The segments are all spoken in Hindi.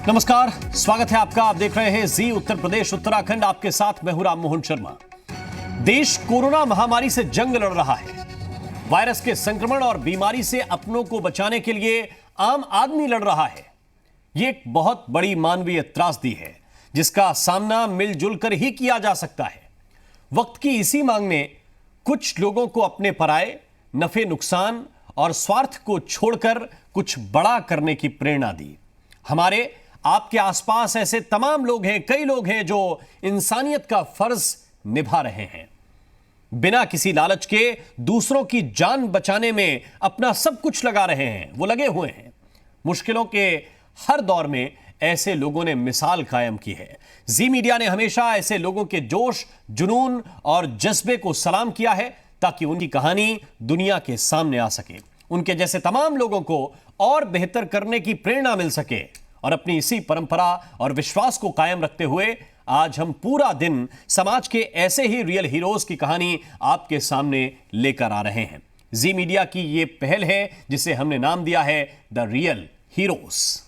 नमस्कार, स्वागत है आपका। आप देख रहे हैं जी उत्तर प्रदेश उत्तराखंड। आपके साथ मैं हूं राम मोहन शर्मा। देश कोरोना महामारी से जंग लड़ रहा है। वायरस के संक्रमण और बीमारी से अपनों को बचाने के लिए आम आदमी लड़ रहा है। यह एक बहुत बड़ी मानवीय त्रासदी है जिसका सामना मिलजुल कर ही किया जा सकता है। वक्त की इसी मांग ने कुछ लोगों को अपने पराये, नफे नुकसान और स्वार्थ को छोड़कर कुछ बड़ा करने की प्रेरणा दी। हमारे आपके आसपास ऐसे तमाम लोग हैं, कई लोग हैं जो इंसानियत का फर्ज निभा रहे हैं। बिना किसी लालच के दूसरों की जान बचाने में अपना सब कुछ लगा रहे हैं। वो लगे हुए हैं। मुश्किलों के हर दौर में ऐसे लोगों ने मिसाल कायम की है। जी मीडिया ने हमेशा ऐसे लोगों के जोश, जुनून और जज्बे को सलाम किया है ताकि उनकी कहानी दुनिया के सामने आ सके, उनके जैसे तमाम लोगों को और बेहतर करने की प्रेरणा मिल सके। और अपनी इसी परंपरा और विश्वास को कायम रखते हुए आज हम पूरा दिन समाज के ऐसे ही रियल हीरोज की कहानी आपके सामने लेकर आ रहे हैं। जी मीडिया की ये पहल है जिसे हमने नाम दिया है द रियल हीरोज।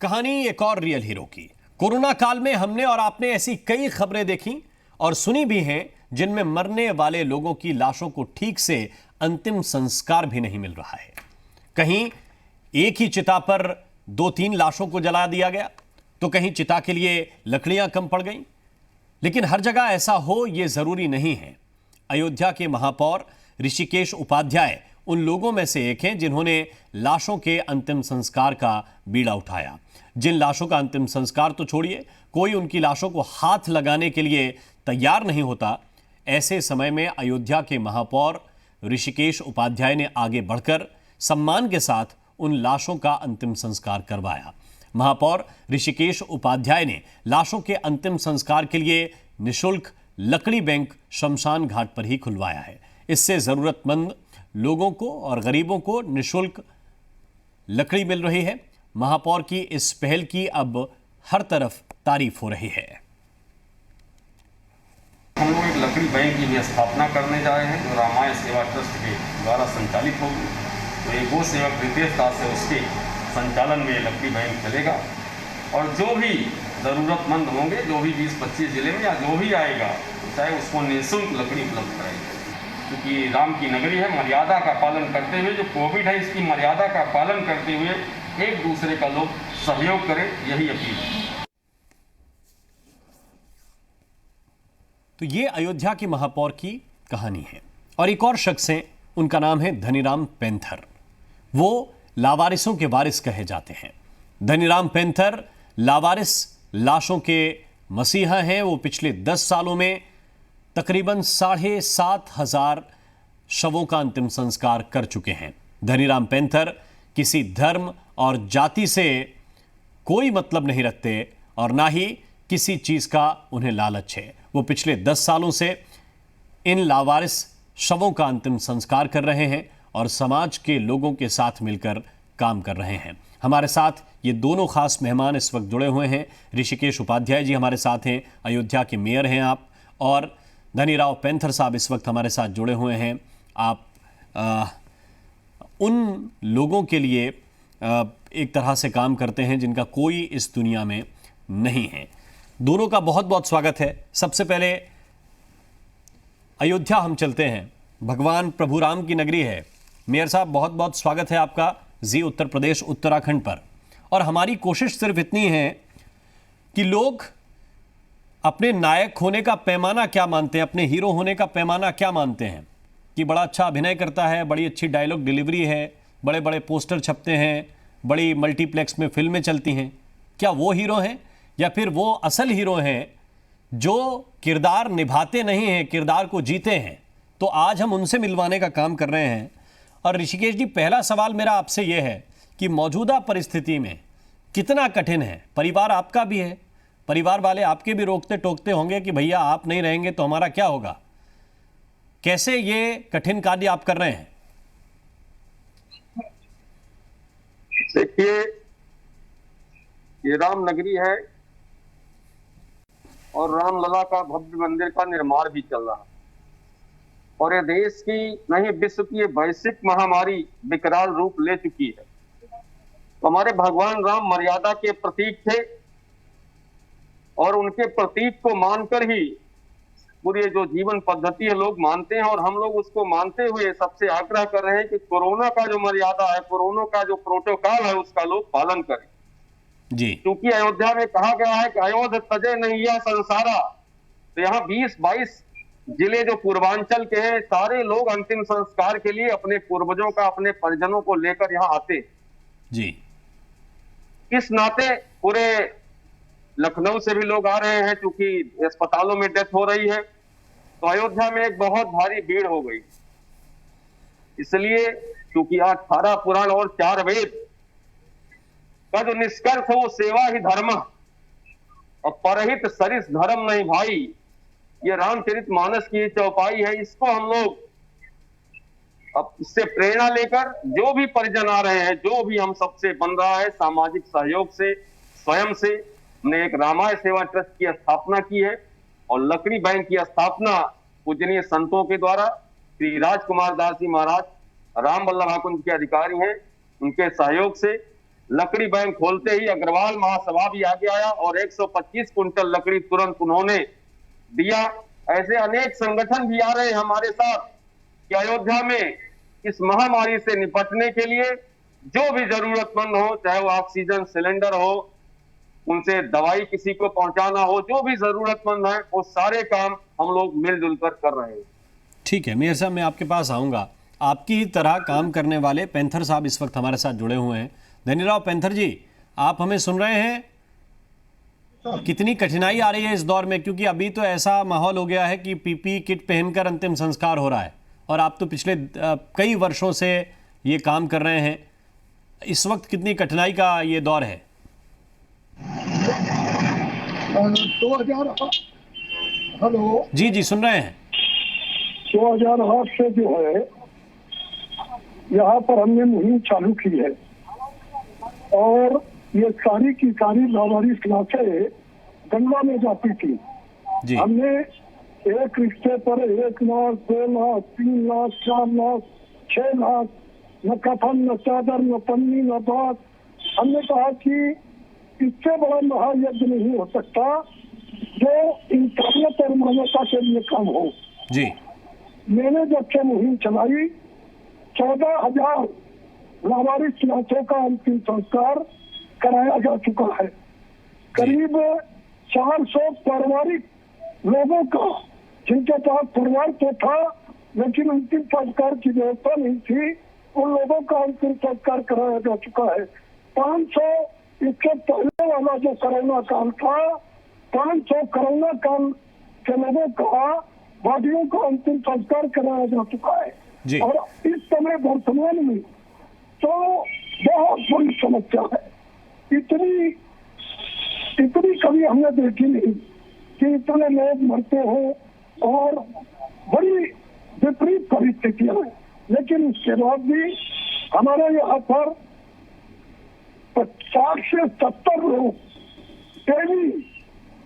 कहानी एक और रियल हीरो की। कोरोना काल में हमने और आपने ऐसी कई खबरें देखी और सुनी भी हैं जिनमें मरने वाले लोगों की लाशों को ठीक से अंतिम संस्कार भी नहीं मिल रहा है। कहीं एक ही चिता पर 2-3 लाशों को जला दिया गया, तो कहीं चिता के लिए लकड़ियां कम पड़ गईं। लेकिन हर जगह ऐसा हो यह जरूरी नहीं है। अयोध्या के महापौर ऋषिकेश उपाध्याय उन लोगों में से एक हैं जिन्होंने लाशों के अंतिम संस्कार का बीड़ा उठाया। जिन लाशों का अंतिम संस्कार तो छोड़िए, कोई उनकी लाशों को हाथ लगाने के लिए तैयार नहीं होता। ऐसे समय में अयोध्या के महापौर ऋषिकेश उपाध्याय ने आगे बढ़कर सम्मान के साथ उन लाशों का अंतिम संस्कार करवाया। महापौर ऋषिकेश उपाध्याय ने लाशों के अंतिम संस्कार के लिए निःशुल्क लकड़ी बैंक शमशान घाट पर ही खुलवाया है। इससे जरूरतमंद लोगों को और गरीबों को निःशुल्क लकड़ी मिल रही है। महापौर की इस पहल की अब हर तरफ तारीफ हो रही है। हम लोग एक लकड़ी बैंक की भी स्थापना करने जा रहे हैं जो रामायण सेवा ट्रस्ट के द्वारा संचालित होगी। तो ये गो सेवक रितेश दास है, उसके संचालन में ये लकड़ी बैंक चलेगा और जो भी ज़रूरतमंद होंगे, जो भी 20-25 जिले में या जो भी आएगा, चाहे उसको निःशुल्क लकड़ी उपलब्ध कराएगी। क्योंकि राम की नगरी है, मर्यादा का पालन करते हुए, जो कोविड है इसकी मर्यादा का पालन करते हुए एक दूसरे का लोग सहयोग करें, यही अपील है। तो ये अयोध्या के महापौर की कहानी है। और एक और शख्स हैं, उनका नाम है धनीराम पेंथर। वो लावारिसों के वारिस कहे जाते हैं। धनीराम पेंथर लावारिस लाशों के मसीहा हैं। वो पिछले 10 सालों में तकरीबन 7,500 शवों का अंतिम संस्कार कर चुके हैं। धनीराम पेंथर किसी धर्म और जाति से कोई मतलब नहीं रखते और ना ही किसी चीज का उन्हें लालच है। वो पिछले 10 सालों से इन लावारिस शवों का अंतिम संस्कार कर रहे हैं और समाज के लोगों के साथ मिलकर काम कर रहे हैं। हमारे साथ ये दोनों खास मेहमान इस वक्त जुड़े हुए हैं। ऋषिकेश उपाध्याय जी हमारे साथ हैं, अयोध्या के मेयर हैं आप, और धनीराम पेंथर साहब इस वक्त हमारे साथ जुड़े हुए हैं। आप उन लोगों के लिए एक तरह से काम करते हैं जिनका कोई इस दुनिया में नहीं है। दोनों का बहुत बहुत स्वागत है। सबसे पहले अयोध्या हम चलते हैं। भगवान प्रभु राम की नगरी है। मेयर साहब, बहुत बहुत स्वागत है आपका जी उत्तर प्रदेश उत्तराखंड पर। और हमारी कोशिश सिर्फ इतनी है कि लोग अपने नायक होने का पैमाना क्या मानते हैं, अपने हीरो होने का पैमाना क्या मानते हैं कि बड़ा अच्छा अभिनय करता है, बड़ी अच्छी डायलॉग डिलीवरी है, बड़े बड़े पोस्टर छपते हैं, बड़ी मल्टीप्लेक्स में फिल्में चलती हैं। क्या वो हीरो हैं या फिर वो असल हीरो हैं जो किरदार निभाते नहीं हैं, किरदार को जीते हैं? तो आज हम उनसे मिलवाने का काम कर रहे हैं। और ऋषिकेश जी, पहला सवाल मेरा आपसे यह है कि मौजूदा परिस्थिति में कितना कठिन है? परिवार आपका भी है, परिवार वाले आपके भी रोकते टोकते होंगे कि भैया आप नहीं रहेंगे तो हमारा क्या होगा। कैसे ये कठिन कार्य आप कर रहे हैं? देखिए, ये राम नगरी है, और रामलला का भव्य मंदिर का निर्माण भी चल रहा है। और ये देश की नहीं विश्व की वैश्विक महामारी विकराल रूप ले चुकी है। तो हमारे भगवान राम मर्यादा के प्रतीक थे और उनके प्रतीक को मानकर ही पूरी जो जीवन पद्धति है लोग मानते हैं, और हम लोग उसको मानते हुए सबसे आग्रह कर रहे हैं कि कोरोना का जो मर्यादा है, कोरोना का जो प्रोटोकॉल है, उसका लोग पालन करें जी। क्योंकि अयोध्या में कहा गया है कि अयोध्या तजे नहीं यह संसारा। तो यहाँ 20-22 जिले जो पूर्वांचल के हैं, सारे लोग अंतिम संस्कार के लिए अपने पूर्वजों का, अपने परिजनों को लेकर यहाँ आते जी। इस नाते पूरे लखनऊ से भी लोग आ रहे हैं, क्योंकि अस्पतालों में डेथ हो रही है। तो अयोध्या में एक बहुत भारी भीड़ हो गई, इसलिए क्योंकि आज 18 पुराण और 4 वेद का जो निष्कर्ष है वो सेवा ही धर्म और परहित सरिस धर्म नहीं भाई, ये रामचरितमानस की चौपाई है। इसको हम लोग अब इससे प्रेरणा लेकर जो भी परिजन आ रहे हैं, जो भी हम सबसे बन रहा है, सामाजिक सहयोग से, स्वयं से हमने एक रामायण सेवा ट्रस्ट की स्थापना की है और लकड़ी बैंक की स्थापना पूजनीय संतों के द्वारा श्री राजकुमार दास जी महाराज राम वल्लभ कुंज के अधिकारी हैं, उनके सहयोग से लकड़ी बैंक खोलते ही अग्रवाल महासभा भी आगे आया और 125 कुंटल लकड़ी तुरंत उन्होंने दिया। ऐसे अनेक संगठन भी आ रहे हैं हमारे साथ कि अयोध्या में इस महामारी से निपटने के लिए जो भी जरूरतमंद हो, चाहे वो ऑक्सीजन सिलेंडर हो, उनसे दवाई किसी को पहुंचाना हो, जो भी जरूरतमंद है वो सारे काम हम लोग मिलजुल कर रहे हैं। ठीक है मेयर साहब, मैं आपके पास आऊंगा। आपकी ही तरह काम करने वाले पैंथर साहब इस वक्त हमारे साथ जुड़े हुए हैं। धनीराव पैंथर जी, आप हमें सुन रहे हैं? कितनी कठिनाई आ रही है इस दौर में, क्योंकि अभी तो ऐसा माहौल हो गया है कि पीपी किट पहनकर अंतिम संस्कार हो रहा है और आप तो पिछले कई वर्षों से ये काम कर रहे हैं। इस वक्त कितनी कठिनाई का ये दौर है? 2000 हेलो जी जी सुन रहे हैं। 2008 से जो है यहाँ पर हमने मुहिम चालू की है और ये सारी की सारी लावारिस लाशें गंगा में जाती थी जी। हमने एक रिश्ते पर 1 लाख, 2 लाख, 3 लाख, 4 लाख, 6 लाख, न कफन, न चादर, न पन्नी, न बात। हमने कहा कि इससे बड़ा महायज्ञ नहीं हो सकता जो इंसानियत और मानवता के लिए काम हो जी। मैंने जब से मुहिम चलाई 14,000 लावारिस लाशों का अंतिम संस्कार कराया जा चुका है। करीब 400 पारिवारिक लोगों का, जिनके पास परिवार तो था लेकिन अंतिम संस्कार की व्यवस्था नहीं थी, उन लोगों का अंतिम संस्कार कराया जा चुका है। 500 इसके पहले वाला जो कोरोना काल था, 500 कोरोना काल के लोगों का बॉडियों का अंतिम संस्कार कराया जा चुका है जी। और इस समय वर्तमान में तो बहुत बड़ी समस्या है। इतनी कभी हमने देखी नहीं कि इतने लोग मरते हो और बड़ी विपरीत परिस्थितियां हैं। लेकिन उसके बाद भी हमारे यहाँ पर 60 से 70 लोग डेली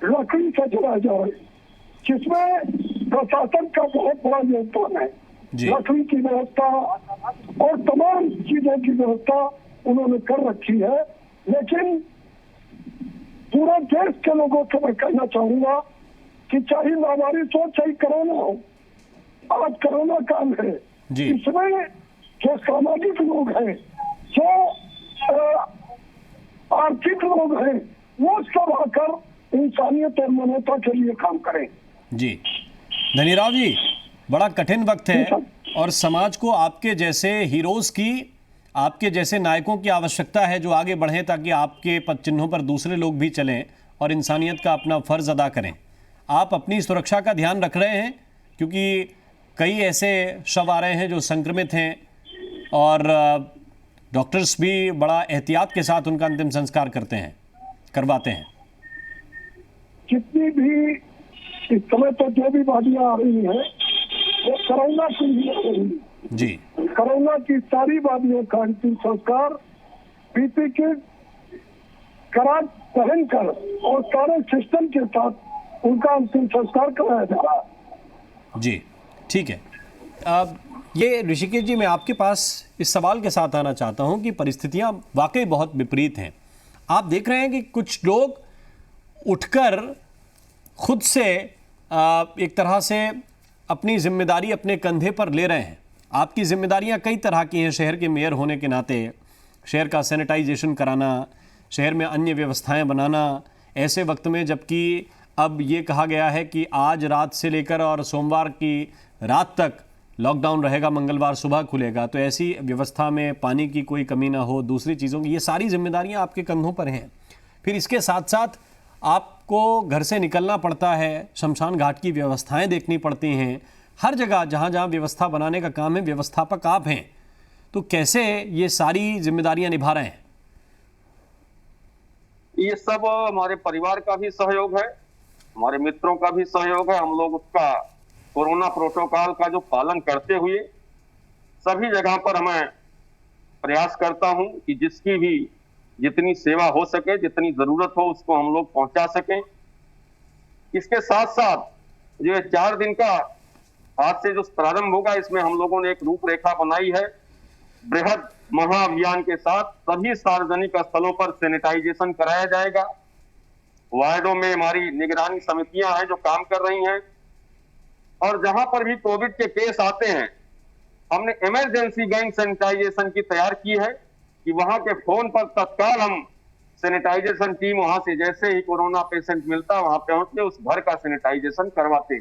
लकड़ी से जलाए जा रहे हैं, जिसमें प्रशासन का बहुत बड़ा योगदान है। लकड़ी की व्यवस्था और तमाम चीजों की व्यवस्था उन्होंने कर रखी है। लेकिन पूरे देश के लोगों से मैं कहना चाहूंगा कि चाहे लावारिस हो चाहे कोरोना हो, आज कोरोना काल है, इसमें जो सामाजिक लोग हैं, जो आर्थिक लोग हैं, वो सब आकर इंसानियत और मानवता के लिए काम करें। जी धनीराव जी, बड़ा कठिन वक्त है और समाज को आपके जैसे हीरोज की, आपके जैसे नायकों की आवश्यकता है जो आगे बढ़ें ताकि आपके पद चिन्हों पर दूसरे लोग भी चलें और इंसानियत का अपना फर्ज अदा करें। आप अपनी सुरक्षा का ध्यान रख रहे हैं क्योंकि कई ऐसे शव आ रहे हैं जो संक्रमित हैं और डॉक्टर्स भी बड़ा एहतियात के साथ उनका अंतिम संस्कार करवाते हैं। जितनी भी इस समय तो जो भी बाधियां आ रही हैं वो कोरोना की ही आ रही है जी। कोरोना की सारी बाधियों का अंतिम संस्कार पीपी किट करा पहन कर और सारे सिस्टम के साथ उनका अंतिम संस्कार कराया जा रहा है। जी ठीक है। अब ये ऋषिकेश जी, मैं आपके पास इस सवाल के साथ आना चाहता हूं कि परिस्थितियां वाकई बहुत विपरीत हैं। आप देख रहे हैं कि कुछ लोग उठकर खुद से एक तरह से अपनी जिम्मेदारी अपने कंधे पर ले रहे हैं। आपकी जिम्मेदारियां कई तरह की हैं शहर के मेयर होने के नाते, शहर का सैनिटाइजेशन कराना, शहर में अन्य व्यवस्थाएं बनाना, ऐसे वक्त में जबकि अब ये कहा गया है कि आज रात से लेकर और सोमवार की रात तक लॉकडाउन रहेगा, मंगलवार सुबह खुलेगा, तो ऐसी व्यवस्था में पानी की कोई कमी ना हो, दूसरी चीज़ों की, ये सारी जिम्मेदारियां आपके कंधों पर हैं। फिर इसके साथ साथ आपको घर से निकलना पड़ता है, शमशान घाट की व्यवस्थाएं देखनी पड़ती हैं, हर जगह जहां जहां व्यवस्था बनाने का काम है व्यवस्थापक आप हैं, तो कैसे ये सारी जिम्मेदारियां निभा रहे हैं? ये सब हमारे परिवार का भी सहयोग है, हमारे मित्रों का भी सहयोग है। हम लोग उसका कोरोना प्रोटोकॉल का जो पालन करते हुए सभी जगह पर मैं प्रयास करता हूं कि जिसकी भी जितनी सेवा हो सके, जितनी जरूरत हो, उसको हम लोग पहुंचा सकें। इसके साथ साथ जो 4 दिन का आज से जो प्रारंभ होगा, इसमें हम लोगों ने एक रूपरेखा बनाई है बृहद महाअभियान के साथ। सभी सार्वजनिक स्थलों पर सैनिटाइजेशन कराया जाएगा। वार्डों में हमारी निगरानी समितियां हैं जो काम कर रही हैं, और जहां पर भी कोविड के केस आते हैं हमने इमरजेंसी गैंग सैनिटाइजेशन की तैयार की है कि वहां के फोन पर तत्काल हम सैनिटाइजेशन टीम वहां से जैसे ही कोरोना पेशेंट मिलता वहां पहुंच के उस घर का सैनिटाइजेशन करवाते।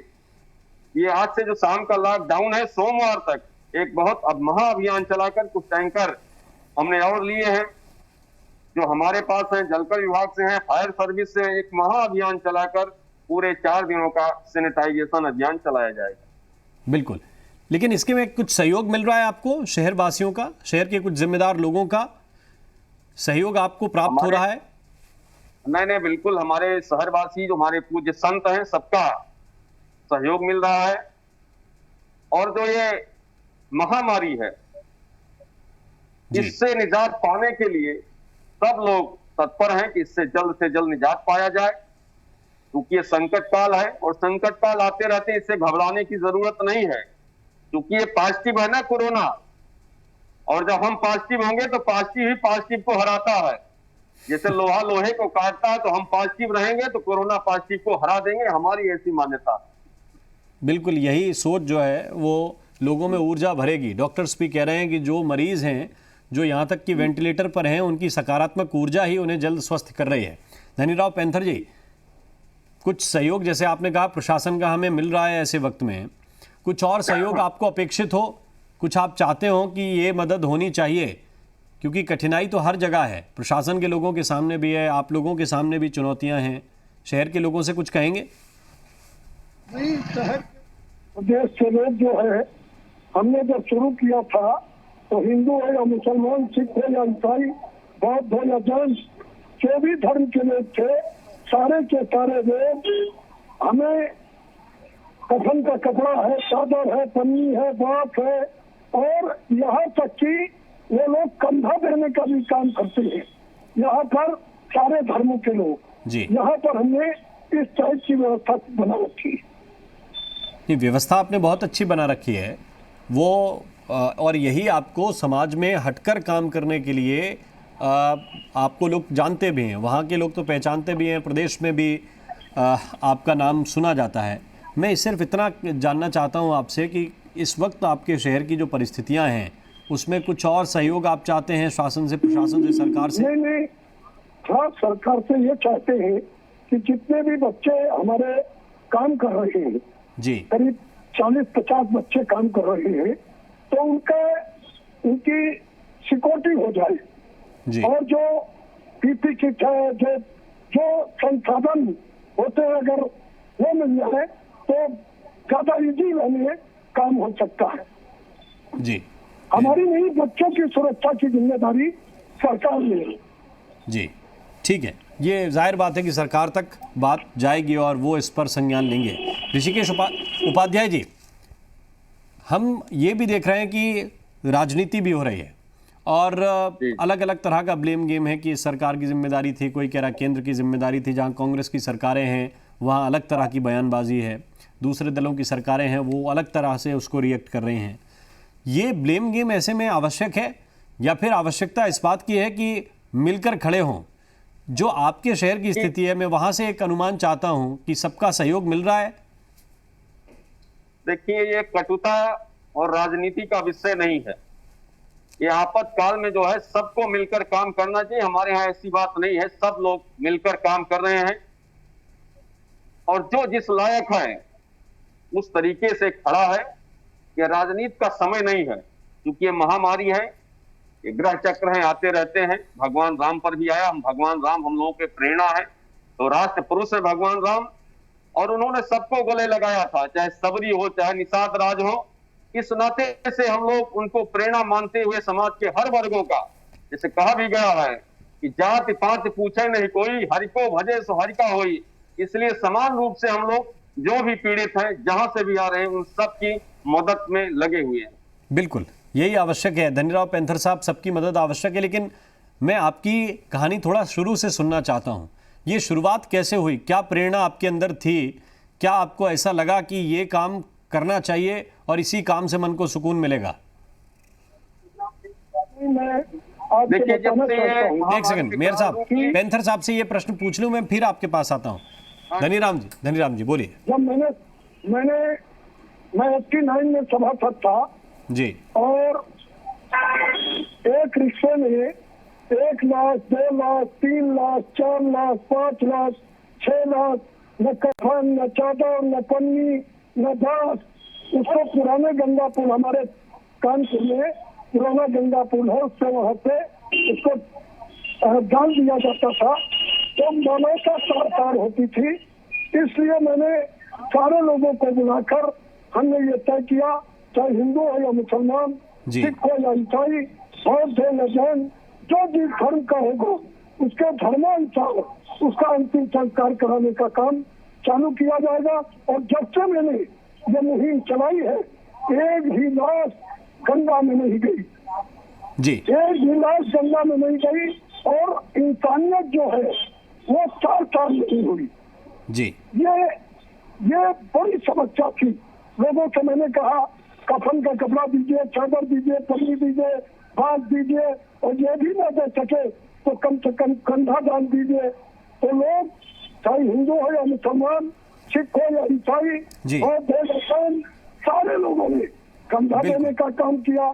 ये आज से जो शाम का लॉकडाउन है, सोमवार तक एक बहुत अब महाअभियान चलाकर कुछ टैंकर हमने और लिए हैं जो हमारे पास हैं, जलकर विभाग से हैं, फायर सर्विस से, एक महाअभियान चलाकर पूरे 4 दिनों का सैनिटाइजेशन अभियान चलाया जाएगा। बिल्कुल, लेकिन इसके में कुछ सहयोग मिल रहा है आपको, शहर वासियों का, शहर के कुछ जिम्मेदार लोगों का सहयोग आपको प्राप्त हो रहा है? नहीं, बिल्कुल, हमारे शहरवासी जो हमारे पूज्य संत हैं सबका सहयोग मिल रहा है। और जो ये महामारी है इससे निजात पाने के लिए सब लोग तत्पर हैं कि इससे जल्द से जल्द निजात पाया जाए, क्योंकि ये संकट काल है और संकट काल आते रहते इससे घबराने की जरूरत नहीं है, क्योंकि ये पॉजिटिव है ना कोरोना, और जब हम पॉजिटिव होंगे तो पॉजिटिव ही पॉजिटिव को हराता है। जैसे लोहा लोहे को काटता है, तो हम पॉजिटिव रहेंगे तो कोरोना पॉजिटिव को हरा देंगे, हमारी ऐसी मान्यता। बिल्कुल, यही सोच जो है वो लोगों में ऊर्जा भरेगी। डॉक्टर्स भी कह रहे हैं कि जो मरीज हैं, जो यहाँ तक कि वेंटिलेटर पर हैं, उनकी सकारात्मक ऊर्जा ही उन्हें जल्द स्वस्थ कर रही है। धनीराव पैंथर जी, कुछ सहयोग जैसे आपने कहा प्रशासन का हमें मिल रहा है, ऐसे वक्त में कुछ और सहयोग आपको अपेक्षित हो, कुछ आप चाहते हो कि ये मदद होनी चाहिए, क्योंकि कठिनाई तो हर जगह है, प्रशासन के लोगों के सामने भी है, आप लोगों के सामने भी चुनौतियां हैं, शहर के लोगों से कुछ कहेंगे? नहीं, शहर प्रदेश के लोग जो है, हमने जब शुरू किया था तो हिंदू हो या मुसलमान, सिख हो या ईसाई, बौद्ध हो या जैन, जो भी धर्म के लोग थे, सारे के सारे लोग हमें कफन का कपड़ा है, चादर है, पन्नी है, बाँस है, और यहाँ तक कि वो लोग कंधा देने का भी काम करते हैं। यहाँ पर सारे धर्मों के लोग जी, यहाँ पर हमने इस टाइप की व्यवस्था बना रखी है। ये व्यवस्था आपने बहुत अच्छी बना रखी है वो, और यही आपको समाज में हटकर काम करने के लिए आपको लोग जानते भी हैं, वहाँ के लोग तो पहचानते भी हैं, प्रदेश में भी आपका नाम सुना जाता है। मैं सिर्फ इतना जानना चाहता हूँ आपसे कि इस वक्त आपके शहर की जो परिस्थितियाँ हैं उसमें कुछ और सहयोग आप चाहते हैं शासन से, प्रशासन से, सरकार से? नहीं, हाँ, सरकार से ये चाहते हैं कि जितने भी बच्चे हमारे काम कर रहे हैं जी, करीब 40-50 बच्चे काम कर रहे हैं, तो उनकी सिक्योरिटी हो जाए जी, और जो पीपी किट है, जो संसाधन होते हैं, अगर वो मिल जाए तो ज्यादा इजी में काम हो सकता है जी। हमारी नहीं, बच्चों की सुरक्षा की जिम्मेदारी सरकार ने है। जी ठीक है, ये जाहिर बात है कि सरकार तक बात जाएगी और वो इस पर संज्ञान लेंगे। ऋषिकेश उपाध्याय जी, हम ये भी देख रहे हैं कि राजनीति भी हो रही है और अलग अलग तरह का ब्लेम गेम है कि सरकार की जिम्मेदारी थी, कोई कह रहा केंद्र की जिम्मेदारी थी, जहां कांग्रेस की सरकारें हैं वहाँ अलग तरह की बयानबाजी है, दूसरे दलों की सरकारें हैं वो अलग तरह से उसको रिएक्ट कर रहे हैं। ये ब्लेम गेम ऐसे में आवश्यक है या फिर आवश्यकता इस बात की है कि मिलकर खड़े हों? जो आपके शहर की स्थिति है, मैं वहाँ से एक अनुमान चाहता हूँ कि सबका सहयोग मिल रहा है। देखिए, ये कटुता और राजनीति का विषय नहीं है। ये आपातकाल में जो है सबको मिलकर काम करना चाहिए। हमारे यहाँ ऐसी बात नहीं है, सब लोग मिलकर काम कर रहे हैं और जो जिस लायक है उस तरीके से खड़ा है। ये राजनीति का समय नहीं है, क्योंकि ये महामारी है, ये ग्रह चक्र हैं, आते रहते हैं। भगवान राम पर भी आया, हम भगवान राम हम लोगों के प्रेरणा है। तो राष्ट्र पुरुष है भगवान राम, और उन्होंने सबको गले लगाया था, चाहे सबरी हो चाहे निषाद राज हो। इस नाते से हम लोग उनको प्रेरणा मानते हुए समाज के हर वर्गों का, जैसे कहा भी गया है कि जाति पात पूछे नहीं कोई, हरि को भजे सो हरि का होई। इसलिए समान रूप से हम लोग जो भी पीड़ित हैं, जहां से भी आ रहे हैं, उन सब की मदद में लगे हुए हैं। बिल्कुल, यही आवश्यक है धनीराव पैंथर साहब, सबकी मदद आवश्यक है। लेकिन मैं आपकी कहानी थोड़ा शुरू से सुनना चाहता हूँ। ये शुरुआत कैसे हुई? क्या प्रेरणा आपके अंदर थी? क्या आपको ऐसा लगा कि ये काम करना चाहिए और इसी काम से मन को सुकून मिलेगा? देखिए, जब से एक सेकंड मेयर साहब, पैंथर साहब से ये प्रश्न पूछ लूं, मैं फिर आपके पास आता हूँ। धनीराम जी बोलिए। जब मैं 89 में सभासद था जी, और एक रिक्शे में 1 लाख, 2 लाख, 3 लाख, 4 लाख, 5 लाख, 6 लाख, न कफन, न चादर, न पन्नी, न दास, उसको पुराने गंगा पुल, हमारे कानपुर में पुराना गंगा पुल है, उससे वहां पे उसको डाल दिया जाता था। तो मानवता तार होती थी। इसलिए मैंने सारे लोगों को बुलाकर हमने ये तय किया, चाहे हिंदू हो या मुसलमान, सिख हो या ईसाई, बौद्ध हो या जैन, जो जिस धर्म का होगा उसके धर्मानुसार उसका अंतिम संस्कार कराने का काम चालू किया जाएगा। और जब से मैंने ये मुहिम चलाई है, एक भी लाश गंगा में नहीं गई जी, एक भी लाश गंगा में नहीं गई, और इंसानियत जो है वो 4 साल नहीं हुई जी। ये बड़ी समस्या थी। लोगों से मैंने कहा कफन का कपड़ा दीजिए, चादर दीजिए, पन्नी दीजिए, बांस दीजिए, और ये भी न दे सके तो कम से कम कंधा दान दीजिए। तो लोग, चाहे हिंदू हो या मुसलमान, सिख हो या ईसाई, बौद्ध हो या जैन, सारे लोगों ने कंधा देने का काम किया,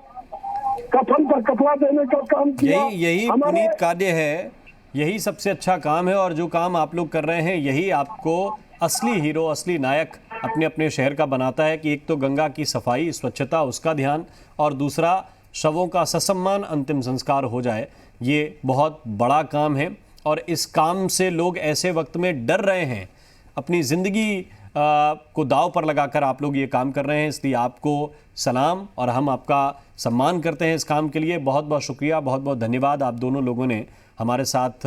कफन का कपड़ा देने का काम किया। यही पुनीत कार्य है, यही सबसे अच्छा काम है। और जो काम आप लोग कर रहे हैं, यही आपको असली हीरो, असली नायक अपने अपने शहर का बनाता है कि एक तो गंगा की सफाई, स्वच्छता, उसका ध्यान, और दूसरा शवों का ससम्मान अंतिम संस्कार हो जाए। ये बहुत बड़ा काम है और इस काम से लोग ऐसे वक्त में डर रहे हैं। अपनी ज़िंदगी को दाव पर लगाकर आप लोग ये काम कर रहे हैं, इसलिए आपको सलाम और हम आपका सम्मान करते हैं इस काम के लिए। बहुत बहुत शुक्रिया, बहुत बहुत धन्यवाद। आप दोनों लोगों ने हमारे साथ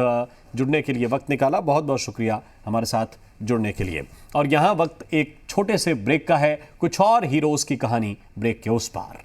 जुड़ने के लिए वक्त निकाला, बहुत बहुत शुक्रिया हमारे साथ जुड़ने के लिए। और यहाँ वक्त एक छोटे से ब्रेक का है, कुछ और हीरोज़ की कहानी ब्रेक के उस पार।